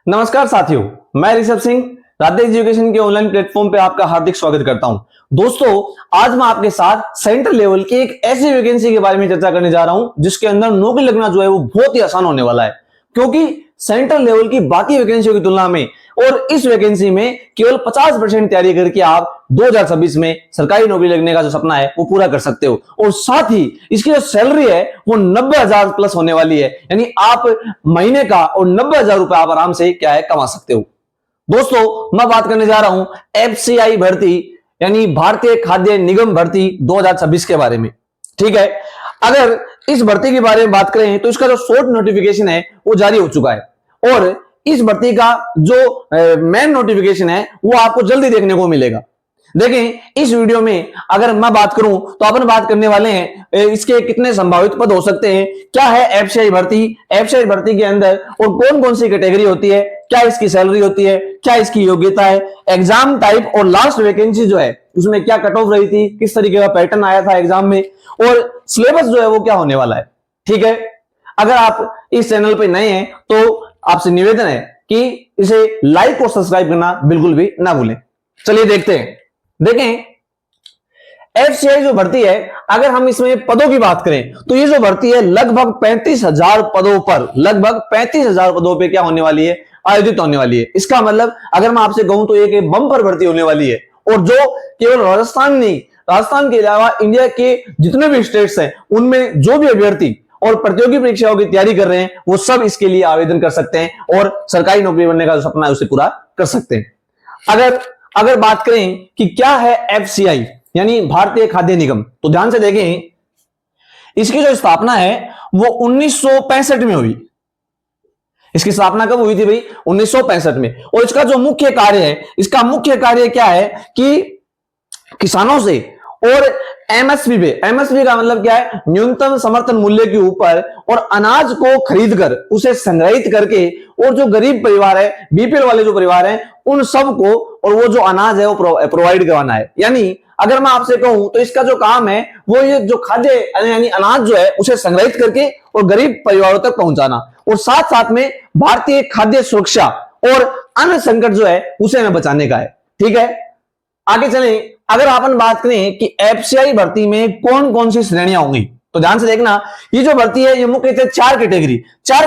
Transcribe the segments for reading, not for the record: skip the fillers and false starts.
नमस्कार साथियों, मैं ऋषभ सिंह राधे एजुकेशन के ऑनलाइन प्लेटफॉर्म पे आपका हार्दिक स्वागत करता हूं। दोस्तों, आज मैं आपके साथ सेंट्रल लेवल की एक ऐसी वैकेंसी के बारे में चर्चा करने जा रहा हूं जिसके अंदर नौकरी लगना जो है वो बहुत ही आसान होने वाला है, क्योंकि सेंट्रल लेवल की बाकी वैकेंसियों की तुलना में और इस वैकेंसी में केवल 50% तैयारी करके आप 2026 में सरकारी नौकरी लगने का जो सपना है वो पूरा कर सकते हो। और साथ ही इसकी जो सैलरी है वो 90,000 प्लस होने वाली है, यानी आप महीने का और 90,000 रुपए आप आराम से क्या है कमा सकते हो। दोस्तों, मैं बात करने जा रहा हूं एफसीआई भर्ती यानी भारतीय खाद्य निगम भर्ती 2026 के बारे में। ठीक है, अगर इस भर्ती के बारे में बात करें तो इसका जो शॉर्ट नोटिफिकेशन है वो जारी हो चुका है और इस भर्ती का जो मेन नोटिफिकेशन है वो आपको जल्दी देखने को मिलेगा। देखें, इस वीडियो में अगर मैं बात करूं तो अपन बात करने वाले हैं इसके कितने संभावित पद हो सकते हैं, क्या है एफसीआई भर्ती, एफसीआई भर्ती के अंदर और कौन कौन सी कैटेगरी होती है, क्या इसकी सैलरी होती है, क्या इसकी योग्यता है, एग्जाम टाइप और लास्ट वैकेंसी जो है उसमें क्या कट ऑफ रही थी, किस तरीके का पैटर्न आया था एग्जाम में और सिलेबस जो है वो क्या होने वाला है। ठीक है, अगर आप इस चैनल पे नए हैं तो आपसे निवेदन है कि इसे लाइक और सब्सक्राइब करना बिल्कुल भी ना भूलें। चलिए देखते हैं। देखें, एफसीआई जो भर्ती है, अगर हम इसमें पदों की बात करें तो ये जो भर्ती है लगभग 35,000 पदों पर, लगभग 35,000 पदों पे क्या होने वाली है, आयोजित होने वाली है। इसका मतलब अगर मैं आपसे कहूं तो एक बम्पर भर्ती होने वाली है और जो केवल राजस्थान नहीं, राजस्थान के अलावा इंडिया के जितने भी स्टेट्स हैं उनमें जो भी अभ्यर्थी और प्रतियोगी परीक्षाओं की तैयारी कर रहे हैं वो सब इसके लिए आवेदन कर सकते हैं और सरकारी नौकरी बनने का जो सपना है उसे पूरा कर सकते हैं। अगर बात करें कि क्या है एफसीआई यानी भारतीय खाद्य निगम, तो ध्यान से देखें, इसकी जो स्थापना है वो 1965 में हुई। इसकी स्थापना कब हुई थी भाई? 1965 में। और इसका जो मुख्य कार्य है, इसका मुख्य कार्य क्या है कि किसानों से और एमएसपी पे, एमएसपी का मतलब क्या है, न्यूनतम समर्थन मूल्य के ऊपर, और अनाज को खरीदकर उसे संग्रहित करके और जो गरीब परिवार है, बीपीएल वाले जो परिवार हैं उन सबको और वो जो अनाज है वो प्रोवाइड करवाना है। यानी अगर मैं आपसे कहूं तो इसका जो काम है वो ये जो खाद्य यानी अनाज जो है उसे संग्रहित करके और गरीब परिवारों तक पहुंचाना और साथ साथ में भारतीय खाद्य सुरक्षा और अन्य संकट जो है उसे हमें बचाने का है। ठीक है, आगे चलें। अगर अपन बात करें कि एफसीआई भर्ती में कौन कौन सी श्रेणियां होंगी तो ध्यान से देखना, ये जो भर्ती है ये मुख्यतः चार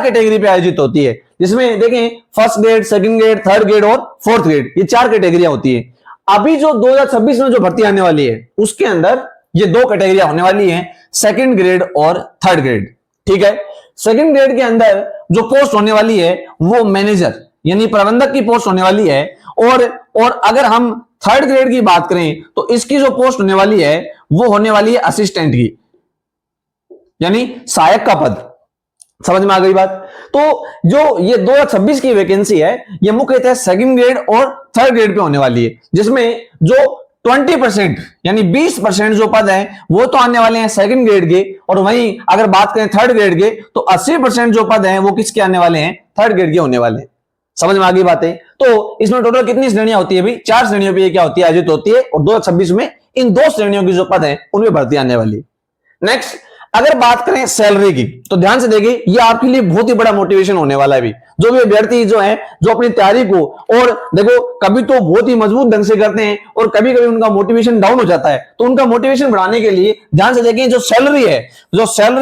कैटेगरी पे आयोजित होती है, जिसमें देखें first grade, second grade, third grade और फोर्थ ग्रेड, ये चार कैटेगरियां होती है। अभी जो 2026 में जो भर्ती आने वाली है उसके अंदर ये दो कैटेगरियां होने वाली हैं, सेकंड ग्रेड और थर्ड ग्रेड। ठीक है, सेकंड ग्रेड के अंदर जो पोस्ट होने वाली है वो मैनेजर यानी प्रबंधक की पोस्ट होने वाली है और अगर हम थर्ड ग्रेड की बात करें तो इसकी जो पोस्ट होने वाली है वो होने वाली है असिस्टेंट की, यानी सहायक का पद। समझ में आ गई बात? तो जो ये 2026 की वैकेंसी है ये मुख्यतः सेकंड ग्रेड और थर्ड ग्रेड पे होने वाली है, जिसमें जो 20% यानी 20% जो पद हैं वो तो आने वाले हैं सेकंड ग्रेड के, और वहीं अगर बात करें थर्ड ग्रेड के तो 80% जो पद हैं वो किसके आने वाले हैं, थर्ड ग्रेड के होने वाले हैं। समझ में आ गई बातें? तो इसमें टोटल कितनी श्रेणियां होती है भाई? चार श्रेणियों पे क्या होती है, आयोजित होती है, और 2026 में इन दो श्रेणियों की जो पद है उनमें भर्ती आने वाली है। नेक्स्ट, अगर बात करें सैलरी की तो ध्यान से देखिए, ये आपके लिए बहुत ही बड़ा मोटिवेशन होने वाला है भी, जो भी अभ्यर्थी जो है जो अपनी तैयारी को, और देखो कभी तो बहुत ही मजबूत ढंग से करते हैं और कभी कभी उनका मोटिवेशन डाउन हो जाता है, तो उनका मोटिवेशन बढ़ाने के लिए ध्यान से देखें, जो सैलरी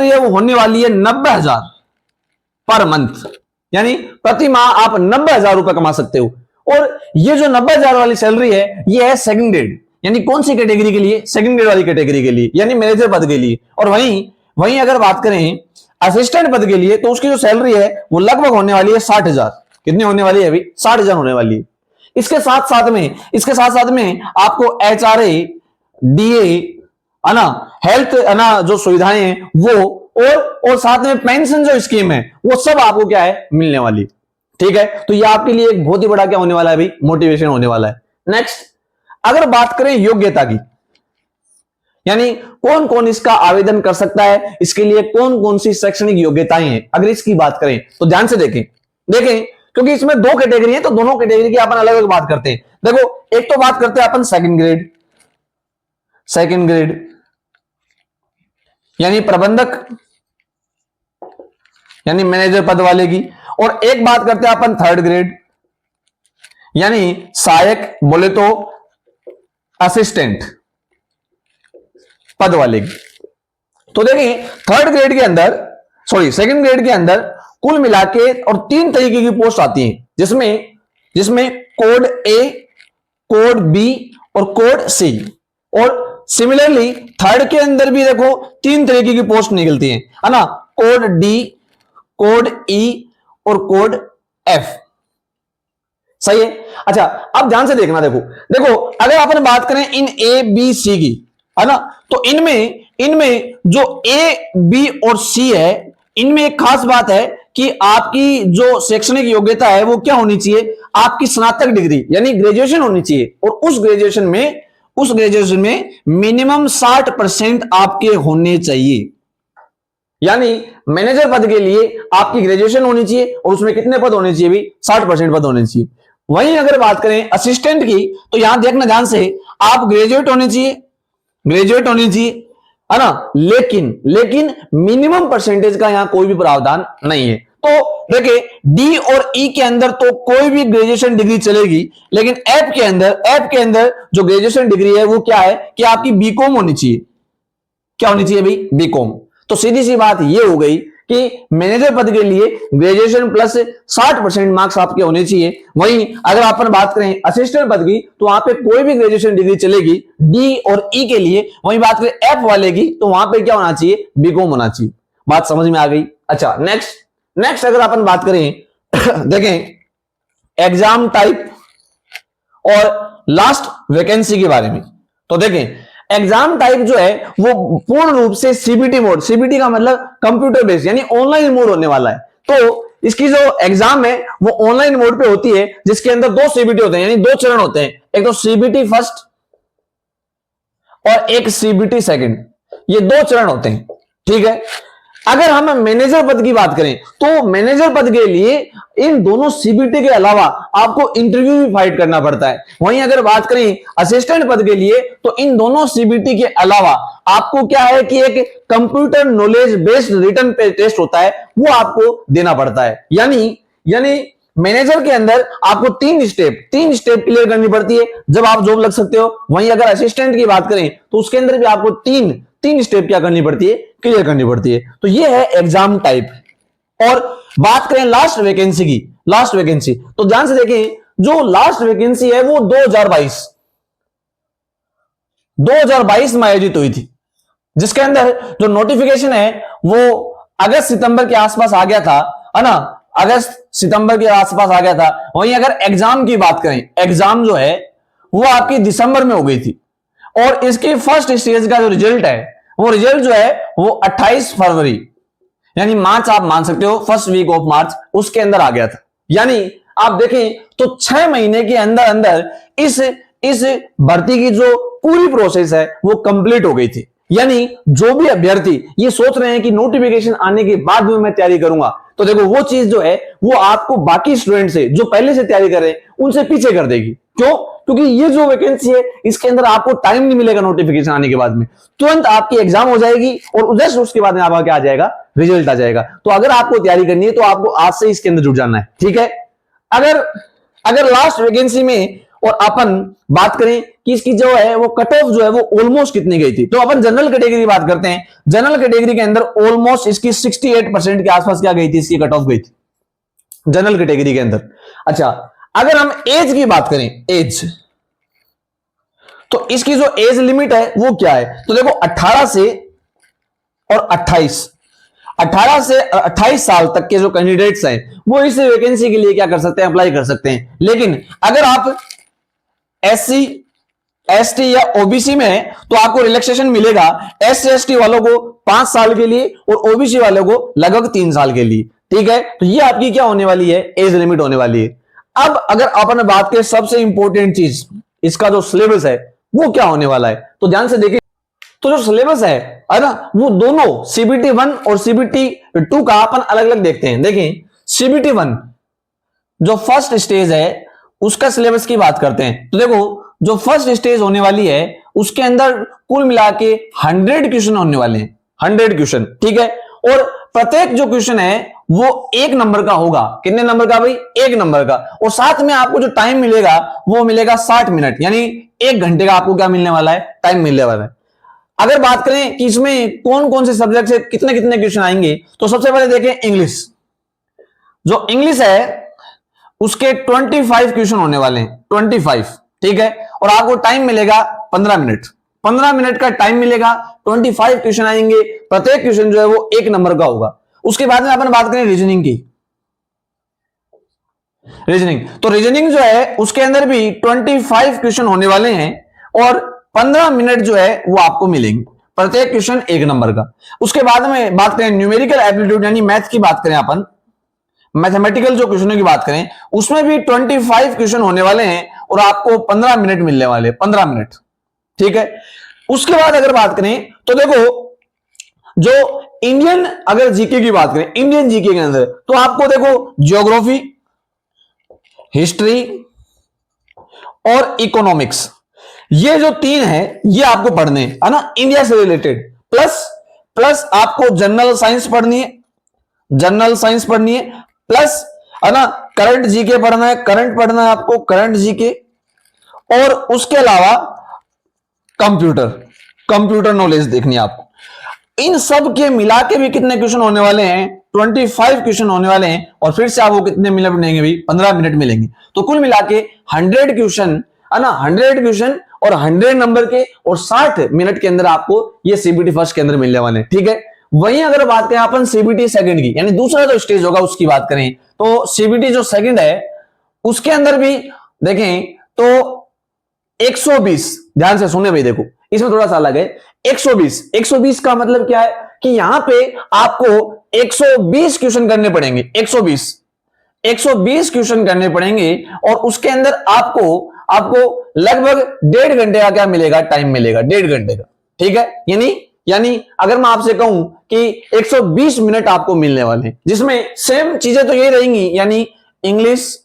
है वो होने वाली है 90,000 पर मंथ, यानी प्रति माह आप 90,000 रुपए कमा सकते हो। और ये जो 90,000 वाली सैलरी है ये है सेकंड ग्रेड, यानी कौन सी कैटेगरी के लिए? सेकंड ग्रेड वाली कैटेगरी के लिए, यानी मैनेजर पद के लिए। और वहीं अगर बात करें असिस्टेंट पद के लिए तो उसकी जो सैलरी है वो लगभग होने वाली है 60,000। कितनी होने वाली है अभी? 60,000 होने वाली है। इसके साथ साथ में आपको एचआरए, डीए है ना, हेल्थ है ना, जो सुविधाएं हैं वो और साथ में पेंशन जो स्कीम है वो सब आपको क्या है, मिलने वाली। ठीक है, तो ये आपके लिए एक बहुत ही बड़ा क्या होने वाला है भाई, मोटिवेशन होने वाला है। नेक्स्ट, अगर बात करें योग्यता की, यानी कौन कौन इसका आवेदन कर सकता है, इसके लिए कौन कौन सी शैक्षणिक योग्यताएं हैं, अगर इसकी बात करें तो ध्यान से देखें क्योंकि इसमें दो कैटेगरी है तो दोनों कैटेगरी की अपन अलग अलग बात करते हैं। देखो, एक तो बात करते हैं अपन सेकंड ग्रेड यानी प्रबंधक यानी मैनेजर पद वाले की, और एक बात करते हैं अपन थर्ड ग्रेड यानी सहायक बोले तो असिस्टेंट पद वाले की। तो देखिए थर्ड ग्रेड के अंदर, सॉरी सेकंड ग्रेड के अंदर कुल मिला के और 3 तरीके की पोस्ट आती हैं, जिसमें कोड ए, कोड बी और कोड सी। और सिमिलरली थर्ड के अंदर भी देखो 3 तरीके की पोस्ट निकलती है ना, कोड डी, कोड ई और कोड एफ। सही है। अच्छा अब ध्यान से देखना, देखो अगर अपन बात करें इन ए बी सी की, है ना, तो इनमें जो ए बी और सी है, इनमें एक खास बात है कि आपकी जो शैक्षणिक योग्यता है वो क्या होनी चाहिए, आपकी स्नातक डिग्री यानी ग्रेजुएशन होनी चाहिए। और उस ग्रेजुएशन में मिनिमम 60% आपके होने चाहिए। यानी मैनेजर पद के लिए आपकी ग्रेजुएशन होनी चाहिए और उसमें कितने पद होने चाहिए भी, 60% पद होने चाहिए। वहीं अगर बात करें असिस्टेंट की, तो यहां देखना ध्यान से, आप ग्रेजुएट होने चाहिए, है ना, लेकिन मिनिमम परसेंटेज का यहां कोई भी प्रावधान नहीं है। तो देखिए डी और ई के अंदर तो कोई भी ग्रेजुएशन डिग्री चलेगी, लेकिन एफ के अंदर जो ग्रेजुएशन डिग्री है वो क्या है कि आपकी बीकॉम होनी चाहिए। क्या होनी चाहिए भाई, बीकॉम। तो सीधी सी बात ये हो गई कि मैनेजर पद के लिए ग्रेजुएशन प्लस 60% मार्क्स आपके होने चाहिए। वहीं अगर अपन बात करें असिस्टेंट पद की, तो वहां पे कोई भी ग्रेजुएशन डिग्री चलेगी डी और ई के लिए। वहीं बात करें एफ वाले की, तो वहां पे क्या होना चाहिए, बीकॉम होना चाहिए। बात समझ में आ गई। अच्छा नेक्स्ट अगर अपन बात करें देखें एग्जाम टाइप और लास्ट वैकेंसी के बारे में। तो देखें एग्जाम टाइप जो है वो पूर्ण रूप से सीबीटी मोड, सीबीटी का मतलब कंप्यूटर बेस्ड यानी ऑनलाइन मोड होने वाला है। तो इसकी जो एग्जाम है वो ऑनलाइन मोड पे होती है, जिसके अंदर 2 सीबीटी होते हैं यानी 2 चरण होते हैं, एक तो सीबीटी फर्स्ट और एक सीबीटी सेकंड, ये 2 चरण होते हैं। ठीक है। अगर हम मैनेजर पद की बात करें, तो मैनेजर पद के लिए इन दोनों सीबीटी के अलावा आपको इंटरव्यू भी फाइट करना पड़ता है। वहीं अगर बात करें असिस्टेंट पद के लिए, तो इन दोनों सीबीटी के अलावा आपको क्या है कि एक computer knowledge based written test होता है, वो आपको देना पड़ता है। यानी मैनेजर के अंदर आपको 3 स्टेप क्लियर करनी पड़ती है जब आप जॉब लग सकते हो। वहीं अगर असिस्टेंट की बात करें, तो उसके अंदर भी आपको तीन स्टेप क्या करनी पड़ती है, क्लियर करनी पड़ती है। तो ये है एग्जाम टाइप। और बात करें लास्ट वैकेंसी, तो ध्यान से देखें, जो लास्ट वैकेंसी है वो 2022 में आयोजित हुई थी, जिसके अंदर जो नोटिफिकेशन है वो अगस्त सितंबर के आसपास आ गया था, है ना, अगस्त सितंबर के आसपास आ गया था। वहीं अगर एग्जाम की बात करें, एग्जाम जो है वो आपकी दिसंबर में हो गई थी। और इसके फर्स्ट स्टेज का जो रिजल्ट है, वो रिजल्ट जो है वो 28 फरवरी यानी मार्च, आप मान सकते हो फर्स्ट वीक ऑफ मार्च, उसके अंदर आ गया था। यानी आप देखें तो 6 महीने के अंदर इस भर्ती की जो पूरी प्रोसेस है वो कंप्लीट हो गई थी। यानी जो भी अभ्यर्थी ये सोच रहे हैं कि नोटिफिकेशन आने के बाद में मैं तैयारी करूंगा, तो देखो वो चीज जो है वो आपको बाकी स्टूडेंट से जो पहले से तैयारी कर रहे हैं उनसे पीछे कर देगी। क्यों? क्योंकि ये जो वैकेंसी है इसके अंदर आपको टाइम नहीं मिलेगा नोटिफिकेशन आने के बाद में, तुरंत आपकी एग्जाम हो जाएगी और जस्ट उसके बाद में आपका क्या आ जाएगा, रिजल्ट आ जाएगा। तो अगर आपको तैयारी करनी है तो आपको आज से इसके अंदर जुट जाना है। ठीक है। अगर लास्ट वैकेंसी में और अपन बात करें कि इसकी जो है वो कट ऑफ जो है वो ऑलमोस्ट कितनी गई थी, तो अपन जनरल कैटेगरी की बात करते हैं। जनरल कैटेगरी के अंदर ऑलमोस्ट इसकी 68% के आसपास क्या गई थी, इसकी कट ऑफ गई थी जनरल कैटेगरी के अंदर। अच्छा अगर हम एज की बात करें, एज, तो इसकी जो एज लिमिट है वो क्या है, तो देखो 18 से 28 साल तक के जो कैंडिडेट्स हैं वो इस वैकेंसी के लिए क्या कर सकते हैं, अप्लाई कर सकते हैं। लेकिन अगर आप SC ST या OBC में है तो आपको रिलैक्सेशन मिलेगा, SC ST वालों को 5 साल के लिए और OBC वालों को लगभग 3 साल के लिए। ठीक है। तो ये आपकी क्या होने वाली है, एज लिमिट होने वाली है। अब अगर अपन बात करें सबसे इंपॉर्टेंट चीज, इसका जो सिलेबस है वो क्या होने वाला है, तो ध्यान से देखिए। तो जो सिलेबस है ना, वो दोनों CBT 1 और CBT 2 का अपन अलग अलग देखते हैं। देखें CBT 1 जो फर्स्ट स्टेज है उसका सिलेबस की बात करते हैं, तो देखो जो फर्स्ट स्टेज होने वाली है उसके अंदर कुल मिला के 100 क्वेश्चन होने वाले हैं, 100 क्वेश्चन। ठीक है। और प्रत्येक जो क्वेश्चन है वो 1 नंबर का होगा। कितने नंबर का भाई? 1 नंबर का। और साथ में आपको जो टाइम मिलेगा वो मिलेगा 60 मिनट, यानी 1 घंटे का आपको क्या मिलने वाला है? टाइम मिलने वाला है। अगर बात करें कि इसमें कौन कौन से सब्जेक्ट से कितने कितने क्वेश्चन आएंगे, तो सबसे पहले देखें इंग्लिश। जो इंग्लिश है उसके 25 क्वेश्चन होने वाले हैं, 25, ठीक है। और आपको टाइम मिलेगा 15 मिनट। 15 मिनट का टाइम मिलेगा, 25 क्वेश्चन आएंगे, प्रत्येक क्वेश्चन जो है वो 1 नंबर का होगा। उसके बाद में अपन बात करें रीजनिंग की। रीजनिंग, तो रीजनिंग जो है उसके अंदर भी 25 क्वेश्चन होने वाले हैं और 15 मिनट जो है वो आपको मिलेंगे, प्रत्येक क्वेश्चन 1 नंबर का। उसके बाद में बात करें न्यूमेरिकल एप्टीट्यूड यानी मैथ की बात करें, अपन मैथमेटिकल जो क्वेश्चनों की बात करें उसमें भी 25 क्वेश्चन होने वाले हैं और आपको 15 मिनट मिलने वाले, 15 मिनट, ठीक है। उसके बाद अगर बात करें तो देखो, जो इंडियन अगर जीके की बात करें, इंडियन जीके के अंदर तो आपको देखो ज्योग्राफी, हिस्ट्री और इकोनॉमिक्स, ये जो 3 है ये आपको पढ़ने है ना, इंडिया से रिलेटेड। प्लस आपको जनरल साइंस पढ़नी है, जनरल साइंस पढ़नी है, प्लस है ना करंट जीके पढ़ना है, करंट पढ़ना है आपको, करंट जीके। और उसके अलावा कंप्यूटर नॉलेज देखनी है आपको। इन सब के मिला के भी कितने क्वेश्चन होने वाले हैं? 25 क्वेश्चन होने वाले हैं। और फिर से आपको कितने मिनट मिलेंगे भाई? 15 मिनट मिलेंगे। तो कुल मिला के 100 क्वेश्चन है ना, 100 क्वेश्चन और 100 नंबर के और 60 मिनट के अंदर आपको ये सीबीटी फर्स्ट के अंदर मिलने वाले हैं, ठीक है। वहीं अगर बात करें अपन सीबीटी सेकंड की, यानी दूसरा जो स्टेज होगा उसकी बात करें, तो सीबीटी जो सेकंड है उसके अंदर भी देखें तो 120, ध्यान से सुने भाई, देखो इसमें थोड़ा सा अलग है। 120 का मतलब क्या है कि यहां पे आपको 120 क्वेश्चन करने पड़ेंगे, 120 क्वेश्चन करने पड़ेंगे। और उसके अंदर आपको लगभग 1.5 घंटे का क्या मिलेगा? टाइम मिलेगा, 1.5 घंटे का, ठीक है। यानी अगर मैं आपसे कहूं कि 120 मिनट आपको मिलने वाले हैं, जिसमें सेम चीजें तो ये रहेंगी, यानी इंग्लिश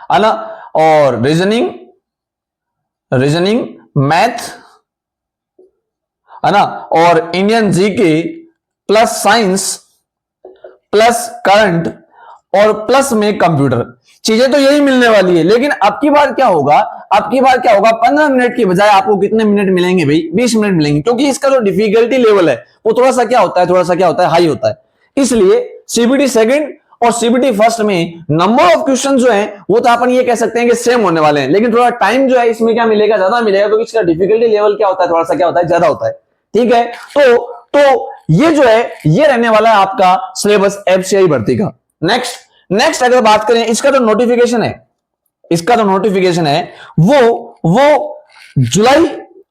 है ना, और रीजनिंग, मैथ है ना, और Indian GK, plus science, plus current और प्लस में कंप्यूटर, चीजें तो यही मिलने वाली है। लेकिन अब की बार क्या होगा? 15 मिनट की बजाय आपको कितने मिनट मिलेंगे भाई? 20 मिनट मिलेंगे, क्योंकि इसका जो डिफिकल्टी लेवल है वो थोड़ा सा क्या होता है, हाई होता है। इसलिए सीबीटी सेकंड और सीबीटी फर्स्ट में नंबर ऑफ क्वेश्चन जो है वो तो अपन ये कह सकते हैं कि सेम होने वाले हैं, लेकिन थोड़ा टाइम जो है इसमें क्या मिलेगा? ज्यादा मिलेगा, क्योंकि इसका डिफिकल्टी लेवल क्या होता है, थोड़ा सा क्या होता है, ज्यादा होता है, ठीक है। तो ये जो है ये रहने वाला है आपका सिलेबस एफसीआई भर्ती का। नेक्स्ट अगर बात करें, इसका जो नोटिफिकेशन है वो जुलाई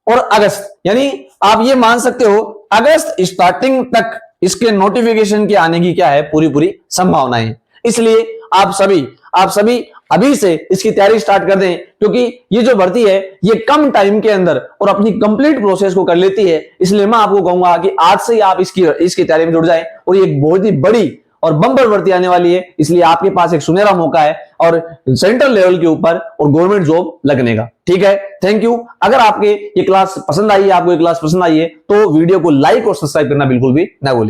और अगस्त, यानी आप ये मान सकते हो अगस्त स्टार्टिंग तक इसके नोटिफिकेशन के आने की क्या है? पूरी संभावना है। इसलिए आप सभी अभी से इसकी तैयारी स्टार्ट कर दें, क्योंकि ये जो भर्ती है ये कम टाइम के अंदर और अपनी कंप्लीट प्रोसेस को कर लेती है। इसलिए मैं आपको कहूंगा कि आज से ही आप इसकी तैयारी में जुड़ जाएं, और ये एक बहुत ही बड़ी और बम्पर भर्ती आने वाली है। इसलिए आपके पास एक सुनहरा मौका है और सेंट्रल लेवल के ऊपर और गवर्नमेंट जॉब लगने का, ठीक है। Thank you. अगर आपको ये क्लास पसंद आई है तो वीडियो को लाइक और सब्सक्राइब करना बिल्कुल भी ना भूलें।